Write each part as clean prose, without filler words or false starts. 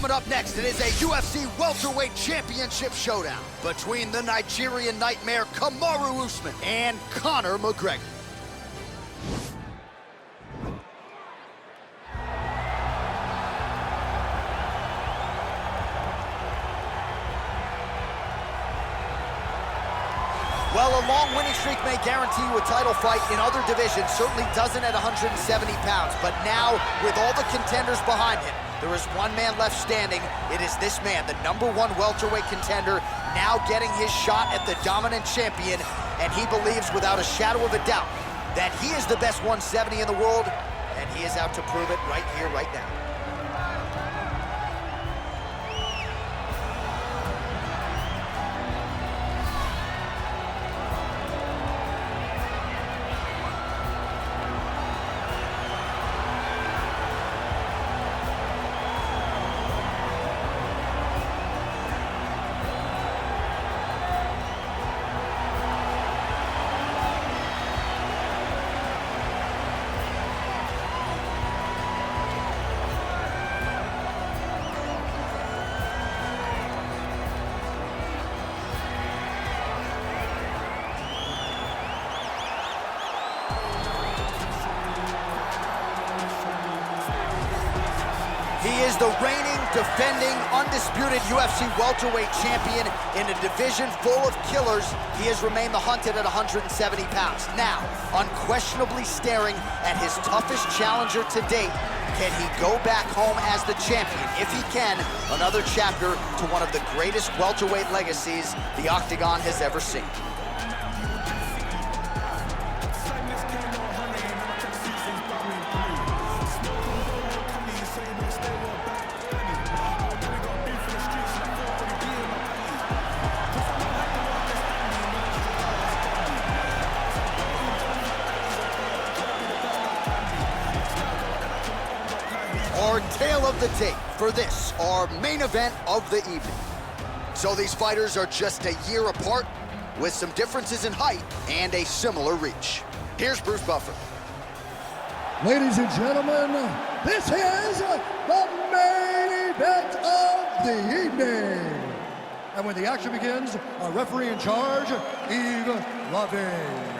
Coming up next, it is a UFC welterweight championship showdown between the Nigerian nightmare Kamaru Usman and Conor McGregor. Well, a long winning streak may guarantee you a title fight in other divisions, certainly doesn't at 170 pounds. But now, with all the contenders behind him, there is one man left standing. It is this man, the #1 welterweight contender, now getting his shot at the dominant champion. And he believes without a shadow of a doubt that he is the best 170 in the world, and he is out to prove it right here, right now. He is the reigning, defending, undisputed UFC welterweight champion in a division full of killers. He has remained the hunted at 170 pounds. Now, unquestionably staring at his toughest challenger to date. Can he go back home as the champion? If he can, another chapter to one of the greatest welterweight legacies the Octagon has ever seen. Our tale of the tape for this, our main event of the evening. So these fighters are just a year apart, with some differences in height and a similar reach. Here's Bruce Buffer. Ladies and gentlemen, this is the main event of the evening. And when the action begins, our referee in charge, Yves Loving.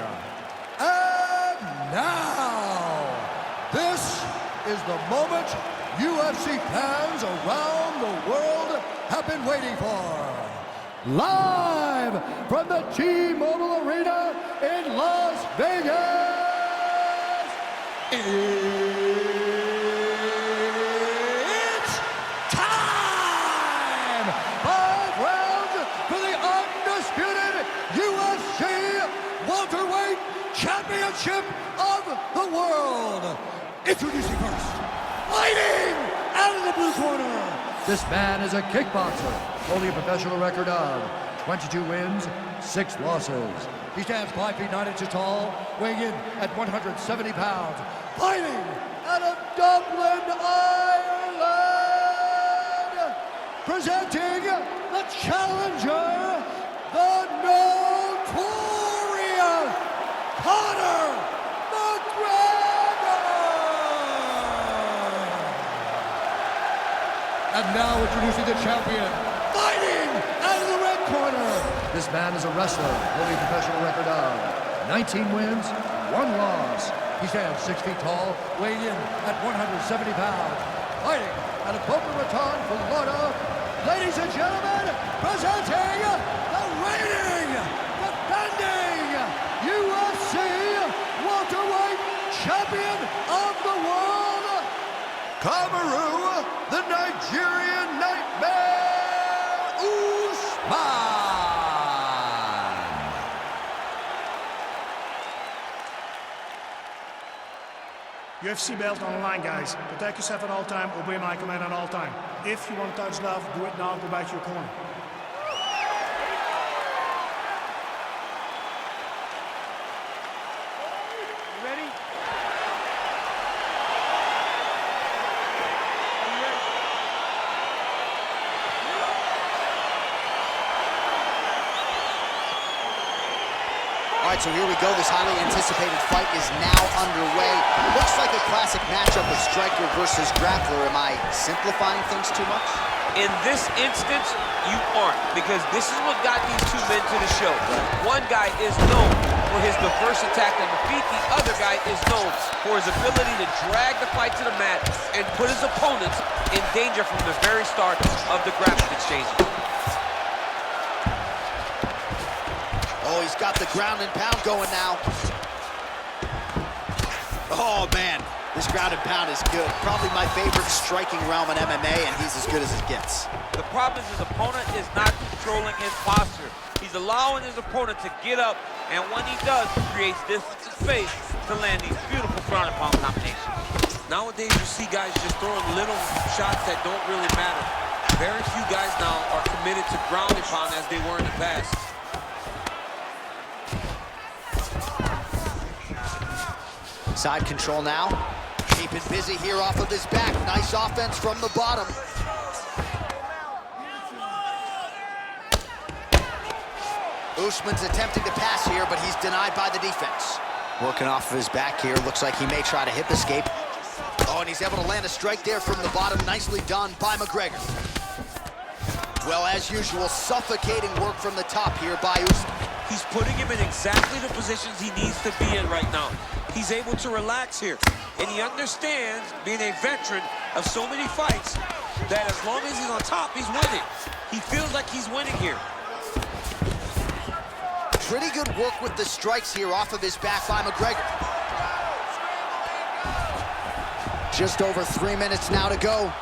And now, this is the moment UFC fans around the world have been waiting for. Live from the T-Mobile Arena in Las Vegas, it's time! 5 rounds for the undisputed UFC welterweight championship of the world. Introducing first, fighting out of the blue corner. This man is a kickboxer, holding a professional record of 22 wins, 6 losses. He stands 5 feet 9 inches tall, weighing in at 170 pounds. Fighting out of Dublin, Ireland. Presenting the challenger, the notorious Conor McGregor. And now introducing the champion, fighting out of the red corner. This man is a wrestler, holding a professional record of 19 wins, 1 loss. He stands 6 feet tall, weighing in at 170 pounds. Fighting out of Boca Raton, Florida. Ladies and gentlemen, presenting the reigning, defending UFC welterweight champion of the world, Kamaru, the Nigerian nightmare, Usman. UFC belt on the line, guys. Protect yourself at all time, obey my command at all time. If you want to touch love, do it now, go back to your corner. You ready? All right, so here we go. This highly anticipated fight is now underway. Looks like a classic matchup of striker versus grappler. Am I simplifying things too much? In this instance, you aren't, because this is what got these two men to the show. One guy is known for his diverse attack on the feet. The other guy is known for his ability to drag the fight to the mat and put his opponents in danger from the very start of the grappling exchange. Oh, he's got the ground and pound going now. Oh, man. This ground and pound is good. Probably my favorite striking realm in MMA, and he's as good as it gets. The problem is his opponent is not controlling his posture. He's allowing his opponent to get up, and when he does, he creates distance and space to land these beautiful ground and pound combinations. Nowadays, you see guys just throwing little shots that don't really matter. Very few guys now are committed to ground and pound as they were in the past. Side control now. Keeping busy here off of his back. Nice offense from the bottom. Usman's attempting to pass here, but he's denied by the defense. Working off of his back here. Looks like he may try to hip escape. Oh, and he's able to land a strike there from the bottom. Nicely done by McGregor. Well, as usual, suffocating work from the top here by Usman. He's putting him in exactly the positions he needs to be in right now. He's able to relax here, and he understands, being a veteran of so many fights, that as long as he's on top, he's winning. He feels like he's winning here. Pretty good work with the strikes here off of his back by McGregor. Just over 3 minutes now to go.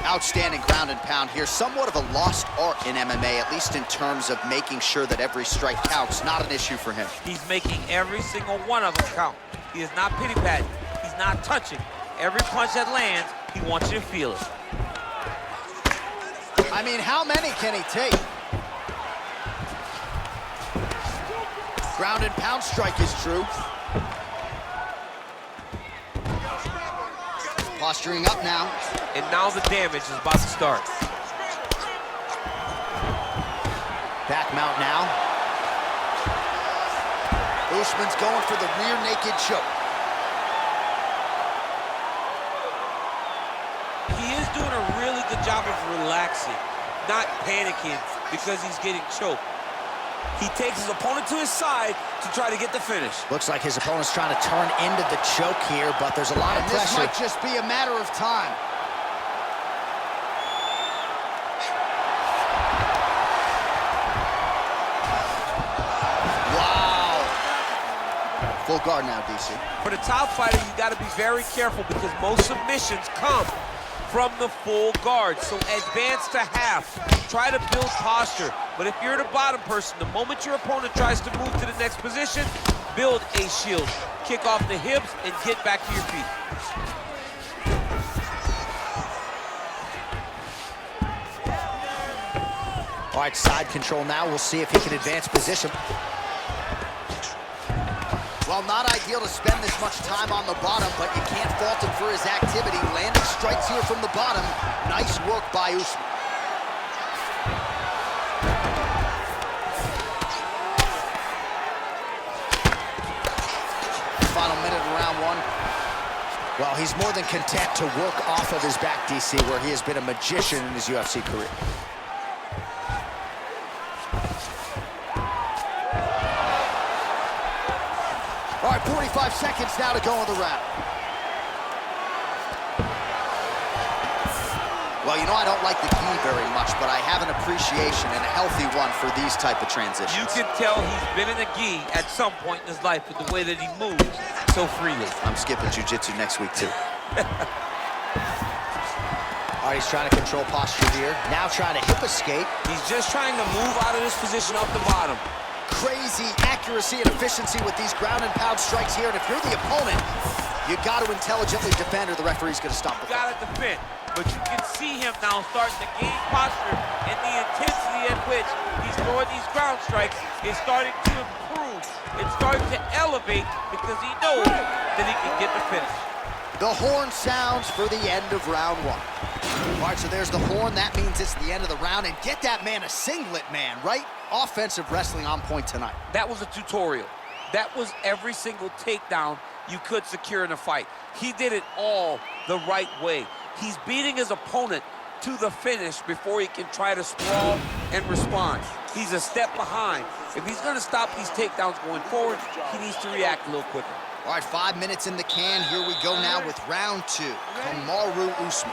Outstanding ground and pound here. Somewhat of a lost art in MMA, at least in terms of making sure that every strike counts. Not an issue for him. He's making every single one of them count. He is not pity-patting. He's not touching. Every punch that lands, he wants you to feel it. I mean, how many can he take? Ground and pound strike is true. Posturing up now. And now the damage is about to start. Back mount now. Usman's going for the rear naked choke. He is doing a really good job of relaxing, not panicking because he's getting choked. He takes his opponent to his side to try to get the finish. Looks like his opponent's trying to turn into the choke here, but there's a lot of pressure. This might just be a matter of time. Wow. Full guard now, DC. For the top fighter, you got to be very careful because most submissions come from the full guard. So advance to half. Try to build posture. But if you're the bottom person, the moment your opponent tries to move to the next position, build a shield. Kick off the hips and get back to your feet. All right, side control now. We'll see if he can advance position. Well, not ideal to spend this much time on the bottom, but you can't fault him for his activity. Landing strikes here from the bottom. Nice work by Usman. Final minute of round one. Well, he's more than content to work off of his back, DC, where he has been a magician in his UFC career. All right, 45 seconds now to go in the round. Well, you know I don't like the gi very much, but I have an appreciation and a healthy one for these type of transitions. You can tell he's been in a gi at some point in his life with the way that he moves so freely. I'm skipping jiu-jitsu next week, too. All right, he's trying to control posture here. Now trying to hip escape. He's just trying to move out of this position off the bottom. Crazy accuracy and efficiency with these ground and pound strikes here. And if you're the opponent, you got to intelligently defend or the referee's going to stop the fight. Got to defend. But you can see him now starting to gain posture and the intensity at which he's throwing these ground strikes is starting to improve. It's starting to elevate because he knows that he can get the finish. The horn sounds for the end of round one. All right, so there's the horn. That means it's the end of the round. And get that man a singlet, man, right? Offensive wrestling on point tonight. That was a tutorial. That was every single takedown you could secure in a fight. He did it all the right way. He's beating his opponent to the finish before he can try to sprawl and respond. He's a step behind. If he's gonna stop these takedowns going forward, he needs to react a little quicker. All right, 5 minutes in the can. Here we go now with round two. Kamaru Usman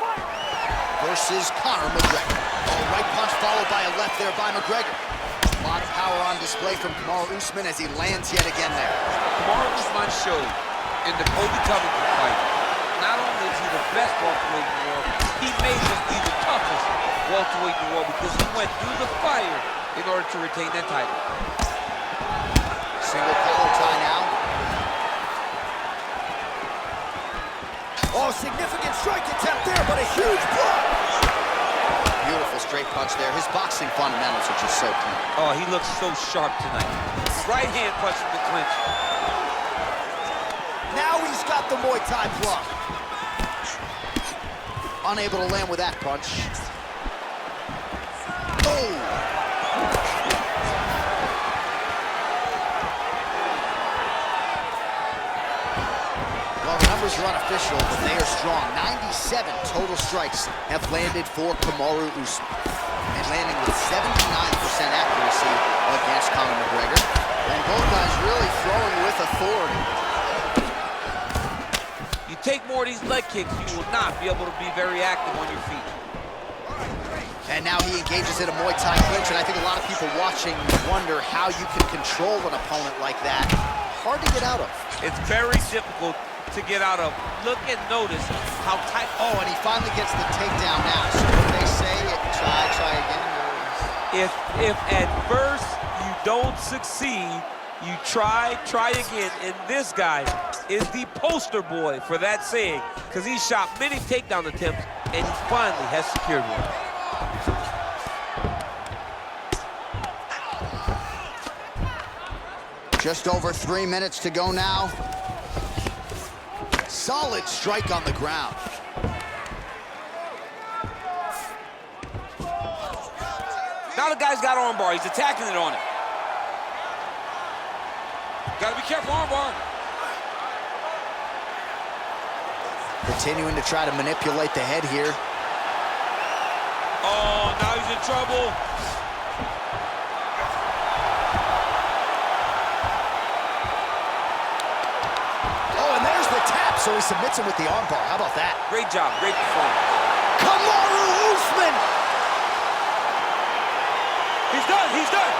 versus Conor McGregor. Oh, right punch followed by a left there by McGregor. A lot of power on display from Kamaru Usman as he lands yet again there. Kamaru Usman showed in the Colby Covington fight, not only is he the best welterweight in the world, he may just be the toughest welterweight in the world because he went through the fire in order to retain that title. Single collar tie now. Oh, significant strike attempt there, but a huge block. Beautiful straight punch there. His boxing fundamentals are just so clean. Oh, he looks so sharp tonight. Right hand punch in the clinch. Now he's got the Muay Thai block. Unable to land with that punch. Oh! Well, the numbers are unofficial, but they are strong. 97 total strikes have landed for Kamaru Usman. And landing with 79% accuracy against Conor McGregor. And both guys really throwing with authority. You take more of these leg kicks, you will not be able to be very active on your feet. And now he engages in a Muay Thai clinch, and I think a lot of people watching wonder how you can control an opponent like that. Hard to get out of. It's very difficult to get out of. Look and notice how tight. Oh, and he finally gets the takedown now. So what they say, try again. If at first you don't succeed, you try again. And this guy is the poster boy for that saying, because he shot many takedown attempts and he finally has secured one. Just over 3 minutes to go now. Solid strike on the ground. Now the guy's got armbar. He's attacking it on it. Gotta be careful, armbar. Continuing to try to manipulate the head here. Oh, now he's in trouble. So he submits him with the armbar. How about that? Great job, great performance. Kamaru Usman! He's done, he's done!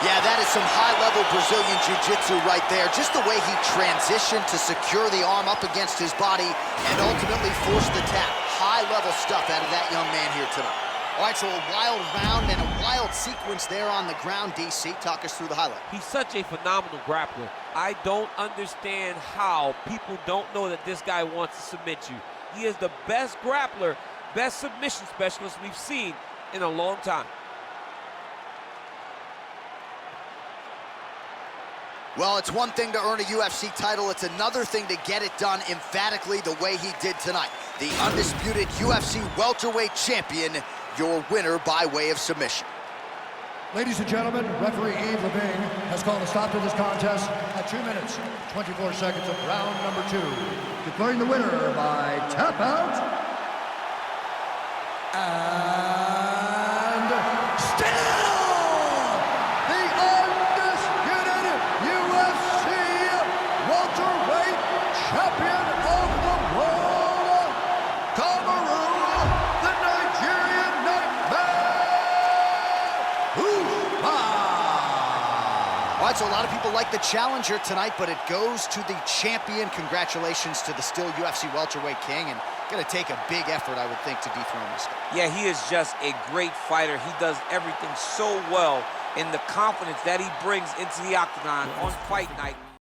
Yeah, that is some high-level Brazilian jiu-jitsu right there. Just the way he transitioned to secure the arm up against his body and ultimately force the tap. High-level stuff out of that young man here tonight. All right, so a wild round and a wild sequence there on the ground. DC, talk us through the highlight. He's such a phenomenal grappler. I don't understand how people don't know that this guy wants to submit you. He is the best grappler, best submission specialist we've seen in a long time. Well, it's one thing to earn a UFC title. It's another thing to get it done emphatically the way he did tonight. The undisputed UFC welterweight champion, your winner by way of submission. Ladies and gentlemen, referee EA Vancouver has called a stop to this contest at 2 minutes, 24 seconds of round number 2, declaring the winner by tap out and still the undisputed UFC welterweight champion of the world, Kamaru, the Nigerian Nightmare All right, so a lot of people like the challenger tonight, but it goes to the champion. Congratulations to the still UFC welterweight king, and gonna take a big effort, I would think, to dethrone this guy. Yeah, he is just a great fighter. He does everything so well, and the confidence that he brings into the octagon on fight night.